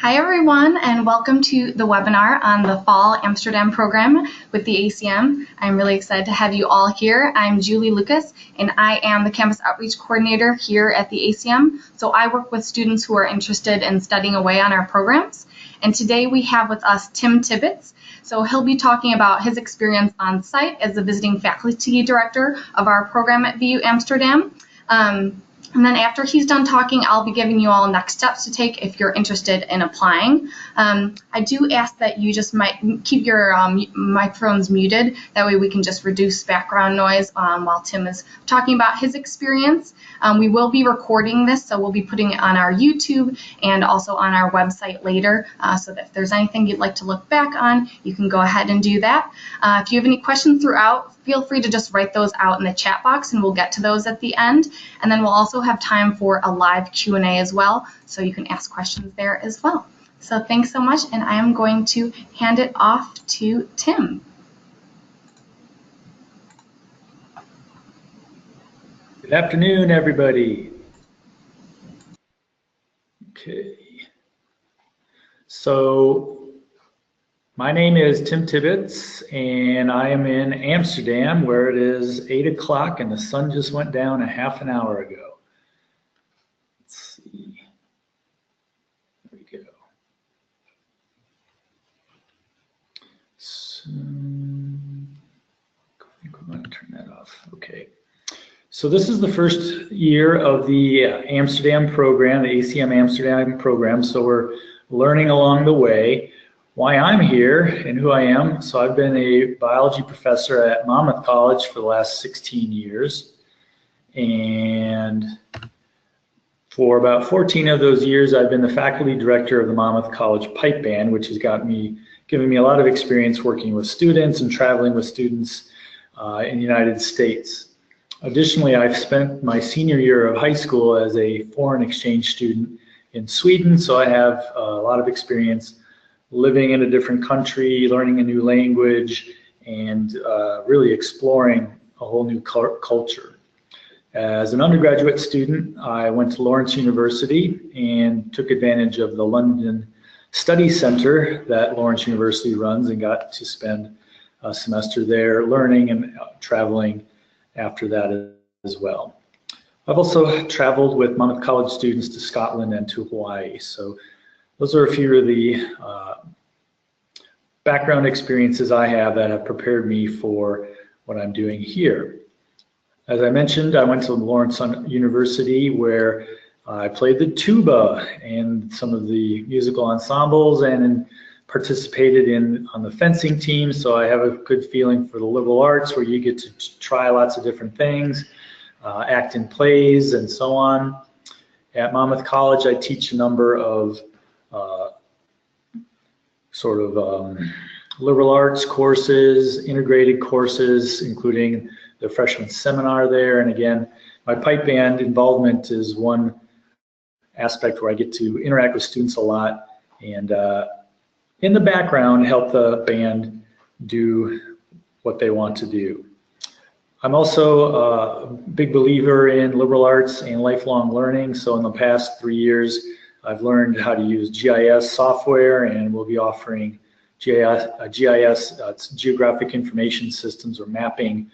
Hi everyone, and welcome to the webinar on the Fall Amsterdam program with the ACM. I'm really excited to have you all here. I'm Julie Lucas, and I am the Campus Outreach Coordinator here at the ACM. So I work with students who are interested in studying away on our programs. And today we have with us Tim Tibbetts. So he'll be talking about his experience on site as the visiting faculty director of our program at VU Amsterdam. And then after he's done talking, I'll be giving you all next steps to take if you're interested in applying. I do ask that you just might keep your microphones muted. That way we can just reduce background noise while Tim is talking about his experience. We will be recording this, so we'll be putting it on our YouTube and also on our website later. So that if there's anything you'd like to look back on, you can go ahead and do that. If you have any questions throughout, feel free to just write those out in the chat box and we'll get to those at the end. And then we'll also have time for a live Q&A as well, so you can ask questions there as well. So thanks so much, and I am going to hand it off to Tim. Good afternoon, everybody. Okay. So my name is Tim Tibbetts, and I am in Amsterdam, where it is 8 o'clock and the sun just went down a half an hour ago. Let's see. There we go. So, I think we're going to turn that off. Okay. So this is the first year of the Amsterdam program, the ACM Amsterdam program. So we're learning along the way. Why I'm here and who I am. So I've been a biology professor at Monmouth College for the last 16 years. And for about 14 of those years, I've been the faculty director of the Monmouth College Pipe Band, which has given me a lot of experience working with students and traveling with students in the United States. Additionally, I've spent my senior year of high school as a foreign exchange student in Sweden, so I have a lot of experience living in a different country, learning a new language, and really exploring a whole new culture. As an undergraduate student, I went to Lawrence University and took advantage of the London Study Center that Lawrence University runs and got to spend a semester there learning and traveling after that as well. I've also traveled with Monmouth College students to Scotland and to Hawaii. So those are a few of the background experiences I have that have prepared me for what I'm doing here. As I mentioned, I went to Lawrence University where I played the tuba and some of the musical ensembles and participated on the fencing team. So I have a good feeling for the liberal arts where you get to try lots of different things, act in plays and so on. At Monmouth College, I teach a number of liberal arts courses, integrated courses, including the freshman seminar there. And again, my pipe band involvement is one aspect where I get to interact with students a lot and in the background help the band do what they want to do. I'm also a big believer in liberal arts and lifelong learning. So in the past 3 years, I've learned how to use GIS software, and we'll be offering GIS, it's Geographic Information Systems or mapping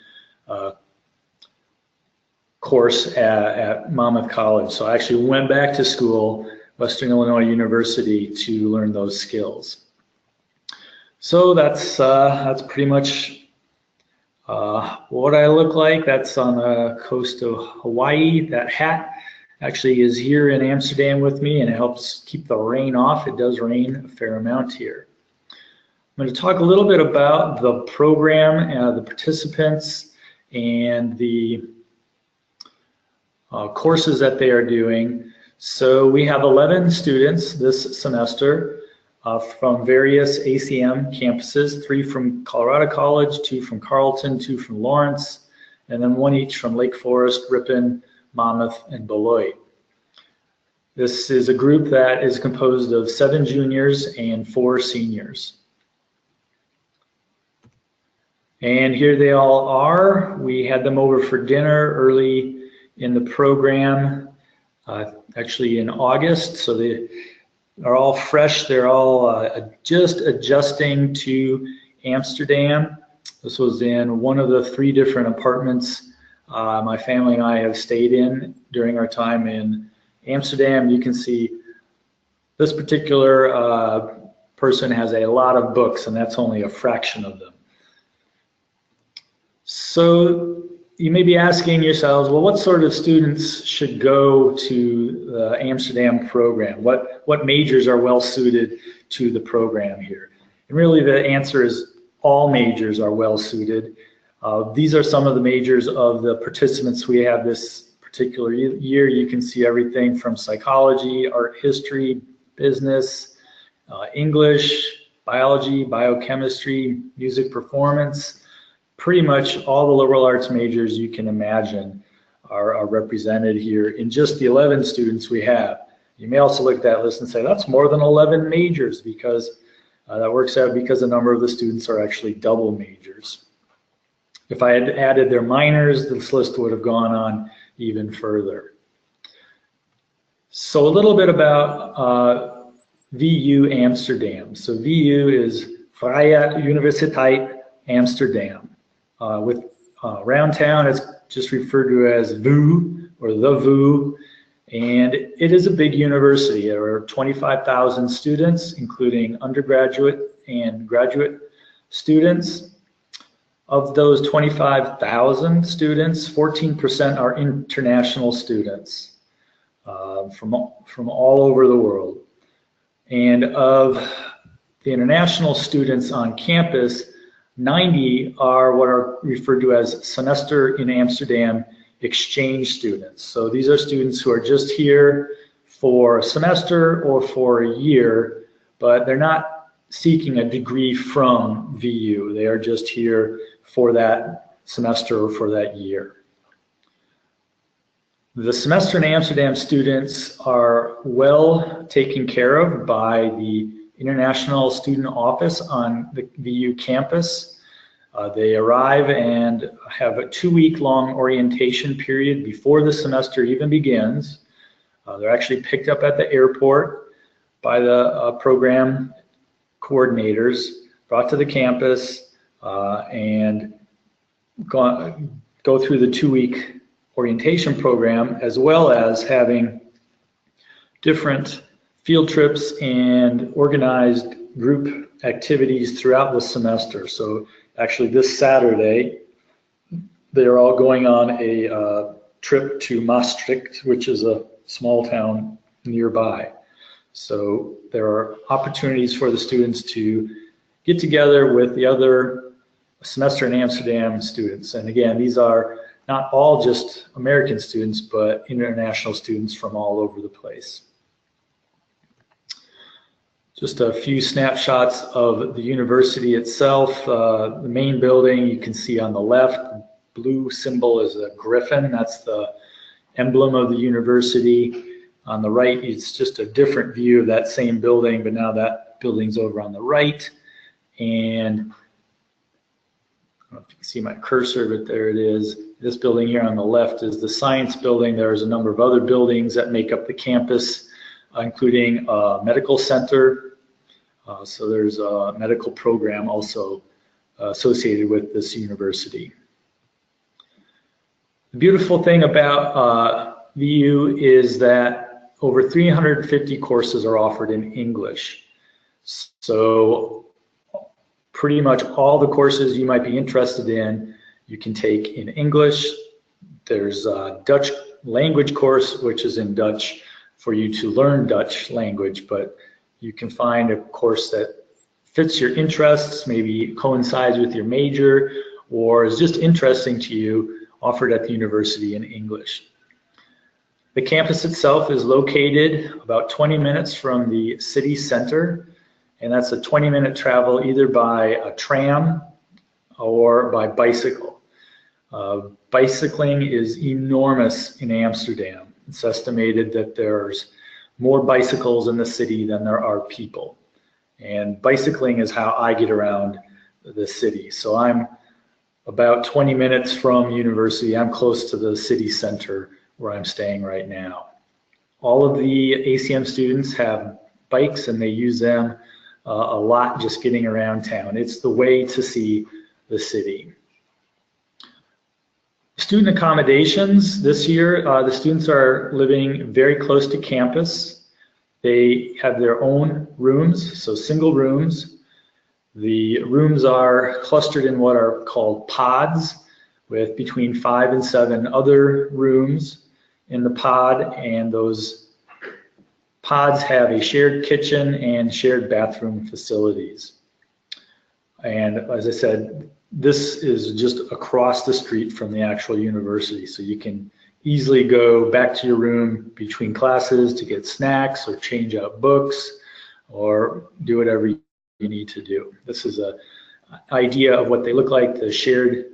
course at Monmouth College. So I actually went back to school, Western Illinois University, to learn those skills. So that's pretty much what I look like. That's on the coast of Hawaii. That hat actually is here in Amsterdam with me, and it helps keep the rain off. It does rain a fair amount here. I'm going to talk a little bit about the program, the participants, and the courses that they are doing. So we have 11 students this semester from various ACM campuses, 3 from Colorado College, 2 from Carleton, 2 from Lawrence, and then 1 each from Lake Forest, Ripon, Monmouth, and Beloit. This is a group that is composed of 7 juniors and 4 seniors. And here they all are. We had them over for dinner early in the program, actually in August. So are all fresh. They're all just adjusting to Amsterdam. This was in one of the 3 different apartments my family and I have stayed in during our time in Amsterdam. You can see this particular person has a lot of books, and that's only a fraction of them. So you may be asking yourselves, well, what sort of students should go to the Amsterdam program? What majors are well suited to the program here? And really the answer is all majors are well suited. These are some of the majors of the participants we have this particular year. You can see everything from psychology, art history, business, English, biology, biochemistry, music performance. Pretty much all the liberal arts majors you can imagine are represented here in just the 11 students we have. You may also look at that list and say, that's more than 11 majors, because that works out because a number of the students are actually double majors. If I had added their minors, this list would have gone on even further. So a little bit about VU Amsterdam. So VU is Vrije Universiteit Amsterdam. With around town, it's just referred to as VU or the VU, and it is a big university. There are 25,000 students, including undergraduate and graduate students. Of those 25,000 students, 14% are international students from all over the world. And of the international students on campus, 90 are what are referred to as semester in Amsterdam exchange students. So these are students who are just here for a semester or for a year, but they're not seeking a degree from VU. They are just here for that semester or for that year. The semester in Amsterdam students are well taken care of by the International Student Office on the VU campus. They arrive and have a 2-week-long orientation period before the semester even begins. They're actually picked up at the airport by the program coordinators, brought to the campus, and go through the 2-week orientation program, as well as having different field trips and organized group activities throughout the semester. So actually this Saturday, they're all going on a trip to Maastricht, which is a small town nearby. So there are opportunities for the students to get together with the other semester in Amsterdam students. And again, these are not all just American students, but international students from all over the place. Just a few snapshots of the university itself. The main building you can see on the left, blue symbol is a griffin. That's the emblem of the university. On the right, it's just a different view of that same building, but now that building's over on the right. And I don't know if you can see my cursor, but there it is. This building here on the left is the science building. There's a number of other buildings that make up the campus, including a medical center. So there's a medical program also associated with this university. The beautiful thing about VU is that over 350 courses are offered in English. So pretty much all the courses you might be interested in, you can take in English. There's a Dutch language course, which is in Dutch for you to learn Dutch language, but you can find a course that fits your interests, maybe coincides with your major, or is just interesting to you, offered at the university in English. The campus itself is located about 20 minutes from the city center, and that's a 20-minute travel either by a tram or by bicycle. Bicycling is enormous in Amsterdam. It's estimated that there's more bicycles in the city than there are people. And bicycling is how I get around the city. So I'm about 20 minutes from university. I'm close to the city center where I'm staying right now. All of the ACM students have bikes, and they use them a lot just getting around town. It's the way to see the city. Student accommodations this year, the students are living very close to campus. They have their own rooms, so single rooms. The rooms are clustered in what are called pods, with between 5 and 7 other rooms in the pod, and those pods have a shared kitchen and shared bathroom facilities. And as I said, this is just across the street from the actual university, so you can easily go back to your room between classes to get snacks or change out books or do whatever you need to do. This is an idea of what they look like, the shared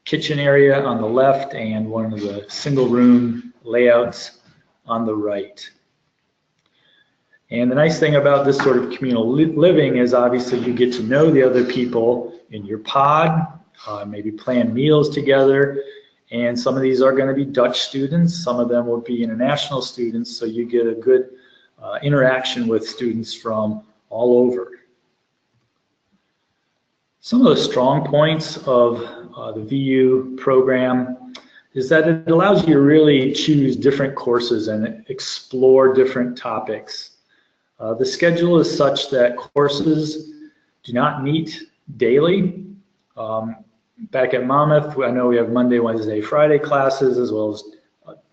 kitchen area on the left and one of the single room layouts on the right. And the nice thing about this sort of communal living is obviously you get to know the other people in your pod, maybe plan meals together, and some of these are going to be Dutch students, some of them will be international students, so you get a good interaction with students from all over. Some of the strong points of the VU program is that it allows you to really choose different courses and explore different topics. The schedule is such that courses do not meet daily. Back at Monmouth, I know we have Monday, Wednesday, Friday classes, as well as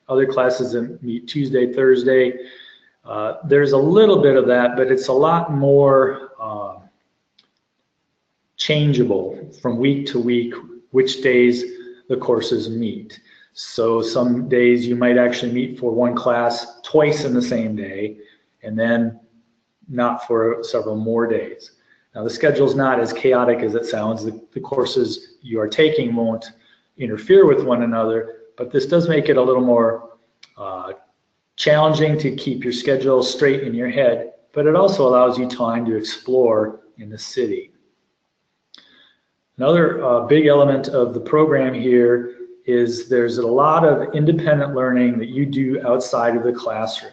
other classes that meet Tuesday, Thursday. There's a little bit of that, but it's a lot more changeable from week to week, which days the courses meet. So some days you might actually meet for one class twice in the same day, and then not for several more days. Now the schedule is not as chaotic as it sounds. The courses you are taking won't interfere with one another, but this does make it a little more challenging to keep your schedule straight in your head, but it also allows you time to explore in the city. Another big element of the program here is there's a lot of independent learning that you do outside of the classroom.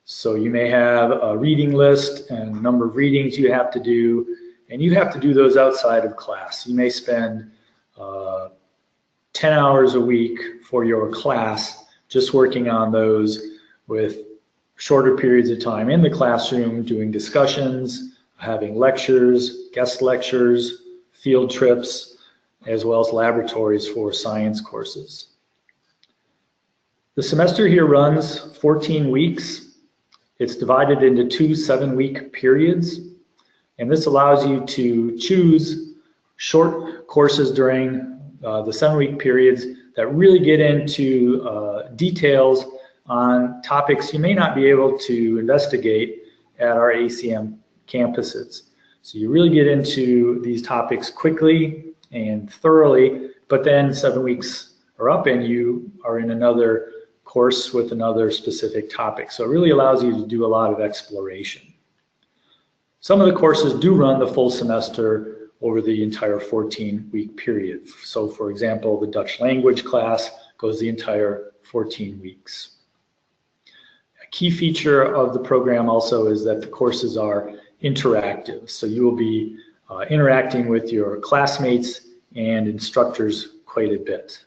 So you may have a reading list and a number of readings you have to do, and you have to do those outside of class. You may spend 10 hours a week for your class just working on those, with shorter periods of time in the classroom doing discussions, having lectures, guest lectures, field trips, as well as laboratories for science courses. The semester here runs 14 weeks. It's divided into 2 7-week periods, and this allows you to choose short courses during the 7-week periods that really get into details on topics you may not be able to investigate at our ACM campuses. So you really get into these topics quickly and thoroughly, but then 7 weeks are up and you are in another course with another specific topic. So it really allows you to do a lot of exploration. Some of the courses do run the full semester over the entire 14-week period. So for example, the Dutch language class goes the entire 14 weeks. A key feature of the program also is that the courses are interactive. So you will be interacting with your classmates and instructors quite a bit.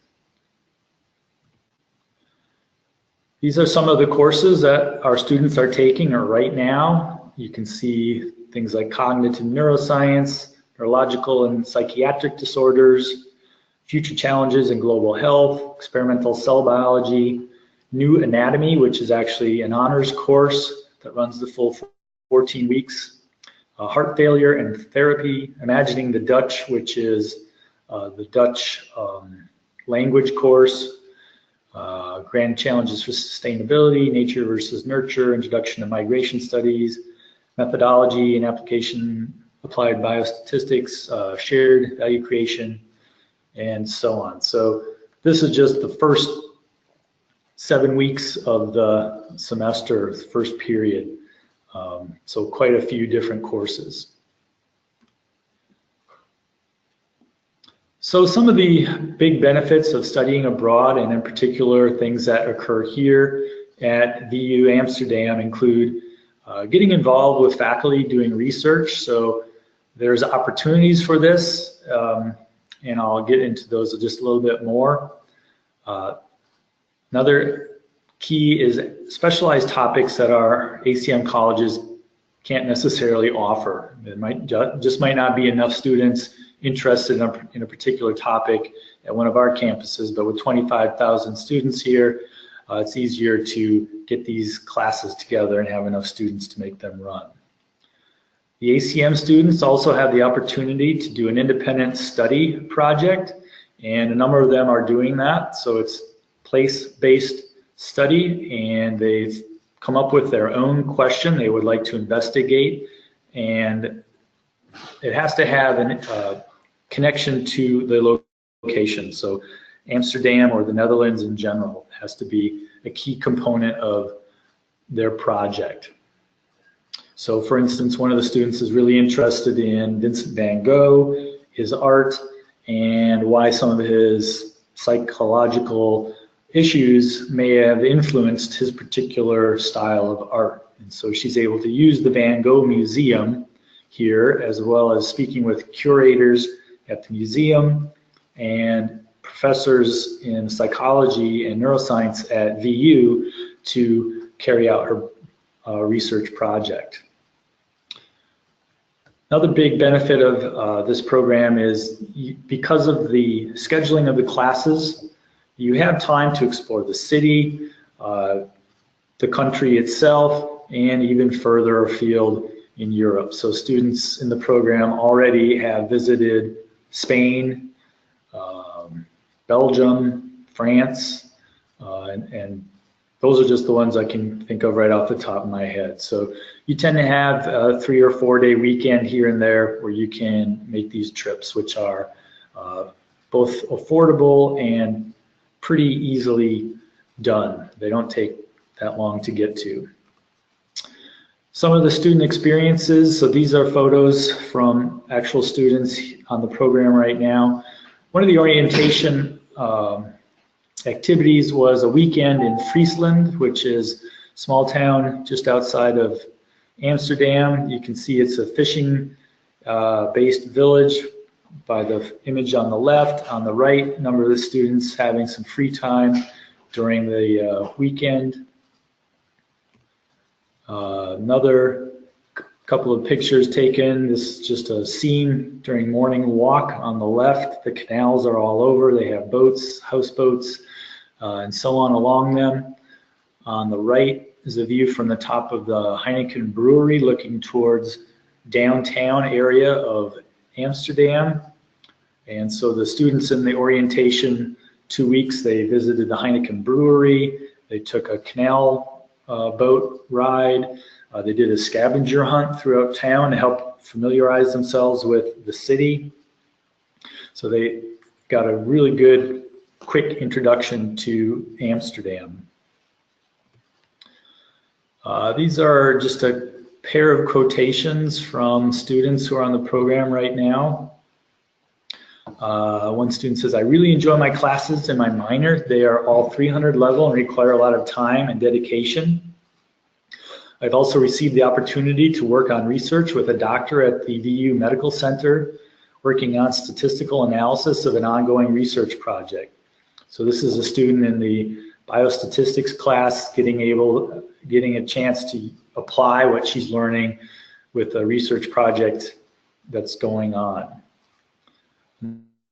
These are some of the courses that our students are taking right now. You can see things like cognitive neuroscience, neurological and psychiatric disorders, future challenges in global health, experimental cell biology, new anatomy, which is actually an honors course that runs the full 14 weeks, heart failure and therapy, imagining the Dutch, which is the Dutch language course, grand challenges for sustainability, nature versus nurture, introduction to migration studies, methodology and application, applied biostatistics, shared value creation, and so on. So this is just the first 7 weeks of the semester, first period. So quite a few different courses. So some of the big benefits of studying abroad, and in particular things that occur here at VU Amsterdam, include getting involved with faculty doing research. So there's opportunities for this, and I'll get into those just a little bit more. Another key is specialized topics that our ACM colleges can't necessarily offer. There just might not be enough students interested in a particular topic at one of our campuses, but with 25,000 students here, it's easier to get these classes together and have enough students to make them run. The ACM students also have the opportunity to do an independent study project, and a number of them are doing that. So it's place-based study, and they've come up with their own question they would like to investigate, and it has to have a connection to the location. So Amsterdam or the Netherlands in general has to be a key component of their project. So for instance, one of the students is really interested in Vincent van Gogh, his art, and why some of his psychological issues may have influenced his particular style of art. And so she's able to use the Van Gogh Museum here, as well as speaking with curators at the museum and professors in psychology and neuroscience at VU to carry out her research project. Another big benefit of this program is because of the scheduling of the classes, you have time to explore the city, the country itself, and even further afield in Europe. So students in the program already have visited Spain, Belgium, France, and those are just the ones I can think of right off the top of my head. So you tend to have a 3 or 4 day weekend here and there where you can make these trips, which are both affordable and pretty easily done. They don't take that long to get to. Some of the student experiences, so these are photos from actual students on the program right now. One of the orientation activities was a weekend in Friesland, which is a small town just outside of Amsterdam. You can see it's a fishing based village by the image on the left. On the right, a number of the students having some free time during the weekend. Another couple of pictures taken. This is just a scene during morning walk on the left. The canals are all over. They have boats, houseboats, and so on along them. On the right is a view from the top of the Heineken Brewery looking towards downtown area of Amsterdam. And so the students in the orientation 2 weeks, they visited the Heineken Brewery. They took a canal boat ride. They did a scavenger hunt throughout town to help familiarize themselves with the city. So they got a really good, quick introduction to Amsterdam. These are just a pair of quotations from students who are on the program right now. One student says, "I really enjoy my classes in my minor. They are all 300 level and require a lot of time and dedication. I've also received the opportunity to work on research with a doctor at the VU Medical Center, working on statistical analysis of an ongoing research project." So this is a student in the biostatistics class getting a chance to apply what she's learning with a research project that's going on.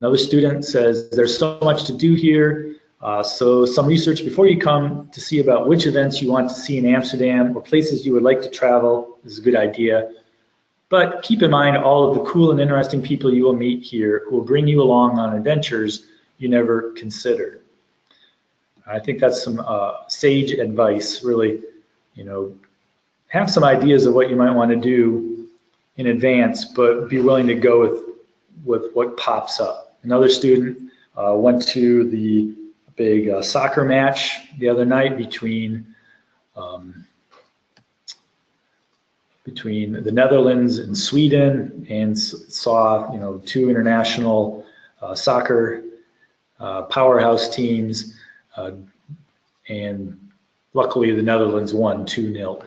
Another student says, "There's so much to do here. So some research before you come to see about which events you want to see in Amsterdam or places you would like to travel is a good idea. But keep in mind all of the cool and interesting people you will meet here who will bring you along on adventures you never considered." I think that's some sage advice, really, have some ideas of what you might want to do in advance, but be willing to go with what pops up. Another student went to the big soccer match the other night between the Netherlands and Sweden, and saw 2 international soccer powerhouse teams, and luckily the Netherlands won 2-0.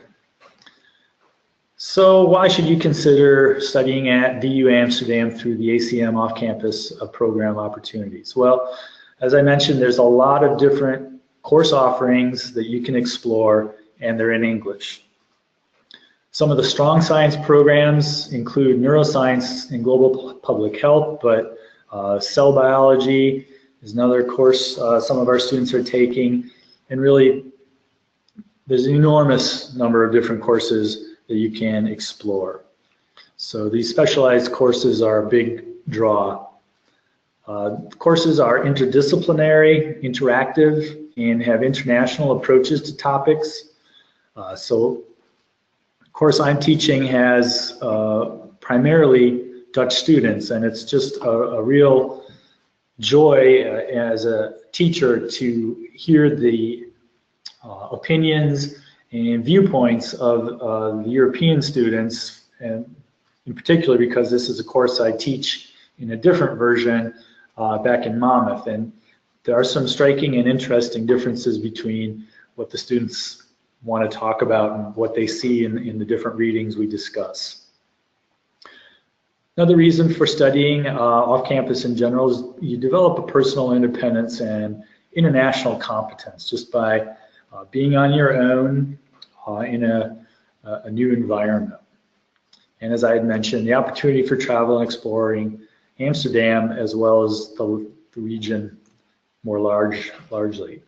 So why should you consider studying at VU Amsterdam through the ACM off-campus program opportunities? Well, as I mentioned, there's a lot of different course offerings that you can explore, and they're in English. Some of the strong science programs include neuroscience and global public health, but cell biology is another course some of our students are taking, and really there's an enormous number of different courses that you can explore. So these specialized courses are a big draw. Courses are interdisciplinary, interactive, and have international approaches to topics. So the course I'm teaching has primarily Dutch students, and it's just a real joy as a teacher to hear the opinions and viewpoints of the European students, and in particular because this is a course I teach in a different version back in Monmouth, and there are some striking and interesting differences between what the students want to talk about and what they see in the different readings we discuss. Another reason for studying off campus in general is you develop a personal independence and international competence just by being on your own in a new environment. And as I had mentioned, the opportunity for travel and exploring Amsterdam as well as the region more largely.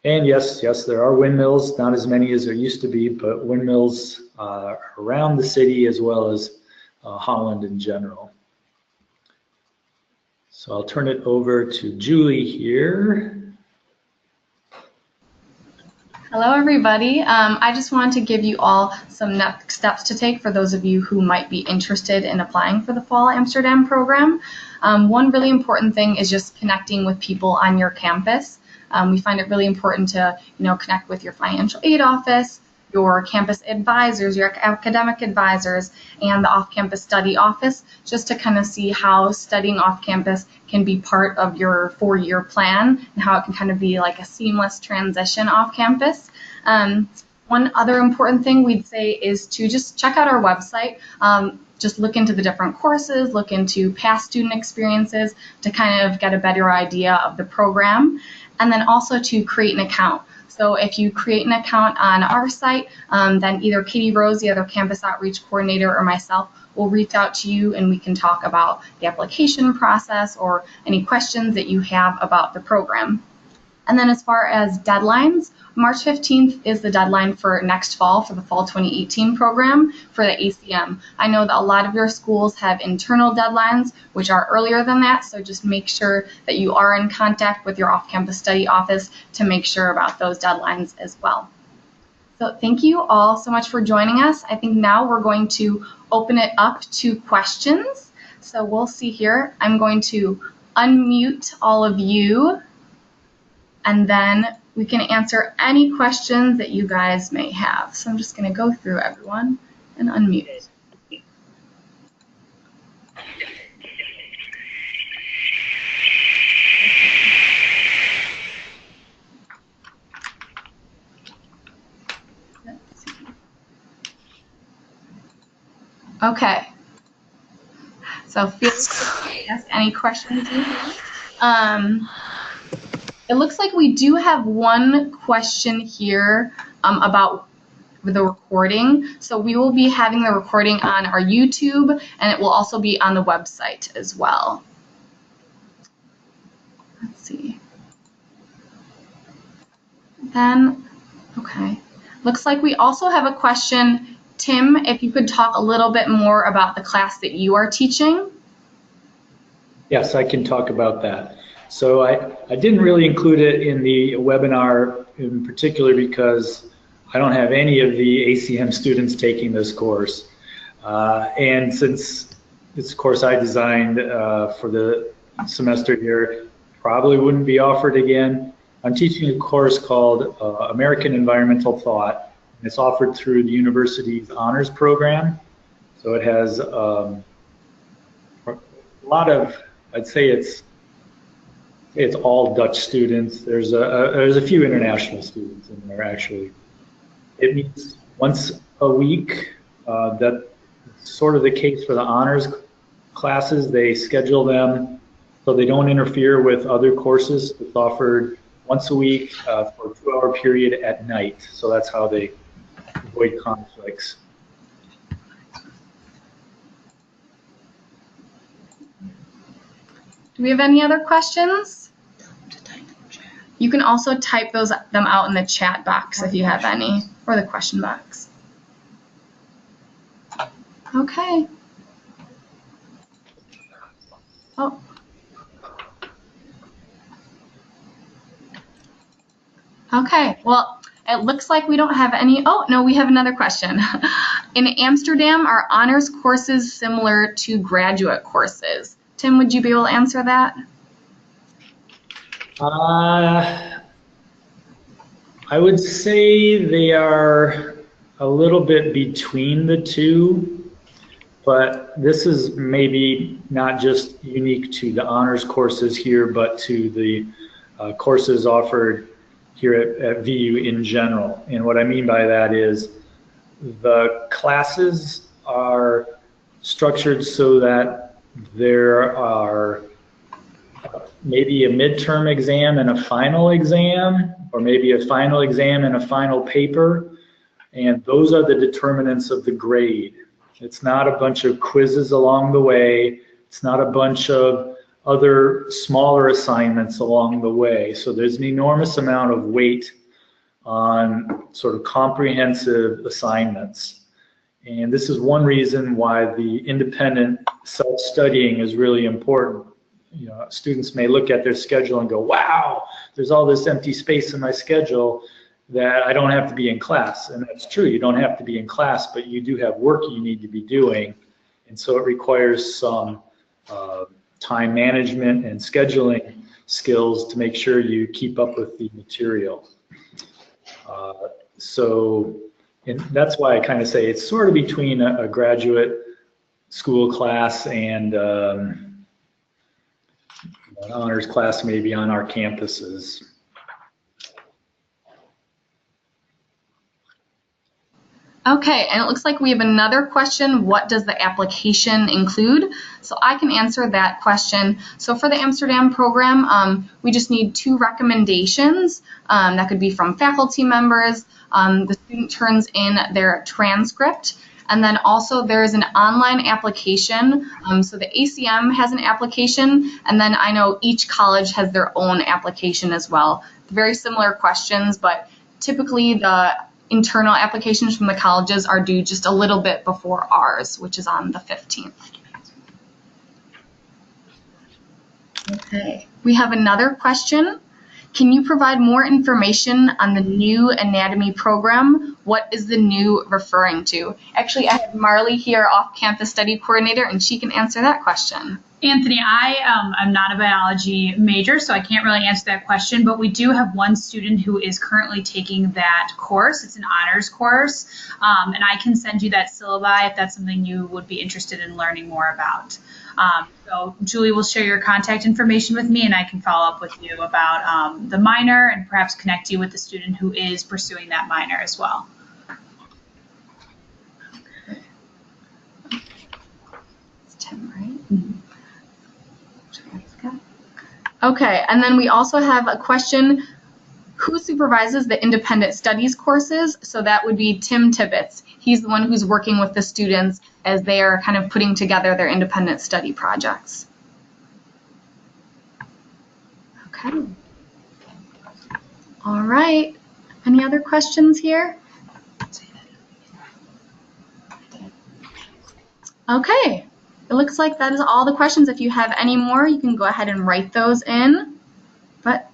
And yes, there are windmills, not as many as there used to be, but windmills around the city as well as Holland in general. So I'll turn it over to Julie here. Hello, everybody. I just wanted to give you all some next steps to take for those of you who might be interested in applying for the Fall Amsterdam program. One really important thing is just connecting with people on your campus. We find it really important to, connect with your financial aid office, your campus advisors, your academic advisors, and the off-campus study office, just to kind of see how studying off-campus can be part of your 4-year plan and how it can kind of be like a seamless transition off-campus. One other important thing we'd say is to just check out our website. Just look into the different courses, look into past student experiences to kind of get a better idea of the program, and then also to create an account. So if you create an account on our site, then either Katie Rose, the other campus outreach coordinator, or myself will reach out to you and we can talk about the application process or any questions that you have about the program. And then as far as deadlines, March 15th is the deadline for next fall for the Fall 2018 program for the ACM. I know that a lot of your schools have internal deadlines, which are earlier than that, so just make sure that you are in contact with your off-campus study office to make sure about those deadlines as well. So thank you all so much for joining us. I think now we're going to open it up to questions. So we'll see here. I'm going to unmute all of you, and then we can answer any questions that you guys may have. So I'm just going to go through everyone and unmute. Okay. So feel free to ask any questions you have. It looks like we do have one question here about the recording. So we will be having the recording on our YouTube, and it will also be on the website as well. Let's see. Then, okay. Looks like we also have a question. Tim, if you could talk a little bit more about the class that you are teaching. Yes, I can talk about that. So I didn't really include it in the webinar in particular because I don't have any of the ACM students taking this course. And since it's a course I designed for the semester here, probably wouldn't be offered again. I'm teaching a course called American Environmental Thought. And it's offered through the university's honors program. So it has a lot of, I'd say it's all Dutch students. There's a few international students in there actually. It meets once a week That's sort of the case for the honors classes. They schedule them so they don't interfere with other courses. It's offered once a week for a 2-hour period at night. So that's how they avoid conflicts. Do we have any other questions? You can also type them out in the chat box if you have any, or the question box. Okay. Oh. Okay, well, it looks like we don't have any. Oh, no, we have another question. In Amsterdam, are honors courses similar to graduate courses? Tim, would you be able to answer that? I would say they are a little bit between the two, but this is maybe not just unique to the honors courses here, but to the courses offered here at VU in general. And what I mean by that is the classes are structured so that there are maybe a midterm exam and a final exam, or maybe a final exam and a final paper, and those are the determinants of the grade. It's not a bunch of quizzes along the way. It's not a bunch of other smaller assignments along the way. So there's an enormous amount of weight on sort of comprehensive assignments. And this is one reason why the independent self-studying is really important. You know, students may look at their schedule and go, wow, there's all this empty space in my schedule that I don't have to be in class. And that's true, you don't have to be in class, but you do have work you need to be doing. And so it requires some time management and scheduling skills to make sure you keep up with the material. And that's why I kind of say it's sort of between a graduate school class and an honors class maybe on our campuses. Okay, and it looks like we have another question. What does the application include? So I can answer that question. So for the Amsterdam program, we just need 2 recommendations. That could be from faculty members. The student turns in their transcript. And then also there's an online application. So the ACM has an application, and then I know each college has their own application as well. Very similar questions, but typically the internal applications from the colleges are due just a little bit before ours, which is on the 15th. Okay, we have another question. Can you provide more information on the new anatomy program? What is the new referring to? Actually, I have Marley here, off-campus study coordinator, and she can answer that question. Anthony, I'm not a biology major, so I can't really answer that question, but we do have one student who is currently taking that course. It's an honors course, and I can send you that syllabi if that's something you would be interested in learning more about. So Julie will share your contact information with me, and I can follow up with you about the minor and perhaps connect you with the student who is pursuing that minor as well. It's Tim, right? Mm-hmm. Okay, and then we also have a question. Who supervises the independent studies courses? So that would be Tim Tibbetts. He's the one who's working with the students as they are kind of putting together their independent study projects. Okay. All right. Any other questions here? Okay. It looks like that is all the questions. If you have any more, you can go ahead and write those in. But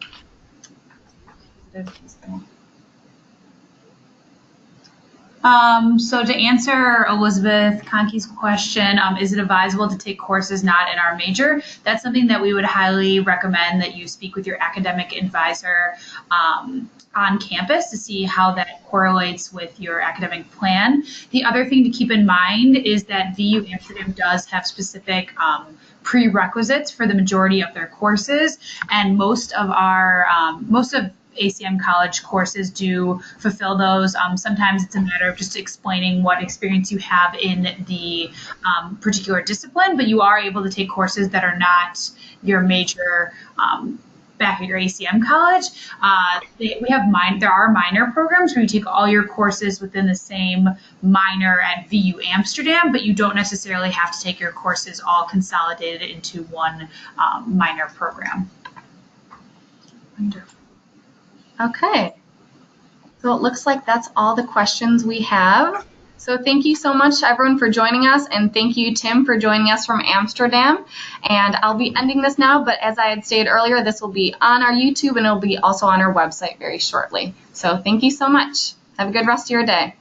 So to answer Elizabeth Conkey's question, is it advisable to take courses not in our major? That's something that we would highly recommend that you speak with your academic advisor on campus to see how that correlates with your academic plan. The other thing to keep in mind is that VU Amsterdam does have specific prerequisites for the majority of their courses, and most of ACM college courses do fulfill those. Sometimes it's a matter of just explaining what experience you have in the particular discipline, but you are able to take courses that are not your major back at your ACM college. There are minor programs where you take all your courses within the same minor at VU Amsterdam, but you don't necessarily have to take your courses all consolidated into one minor program. Wonderful. Okay. So it looks like that's all the questions we have. So thank you so much, everyone, for joining us, and thank you, Tim, for joining us from Amsterdam. And I'll be ending this now, but as I had stated earlier, this will be on our YouTube, and it'll be also on our website very shortly. So thank you so much. Have a good rest of your day.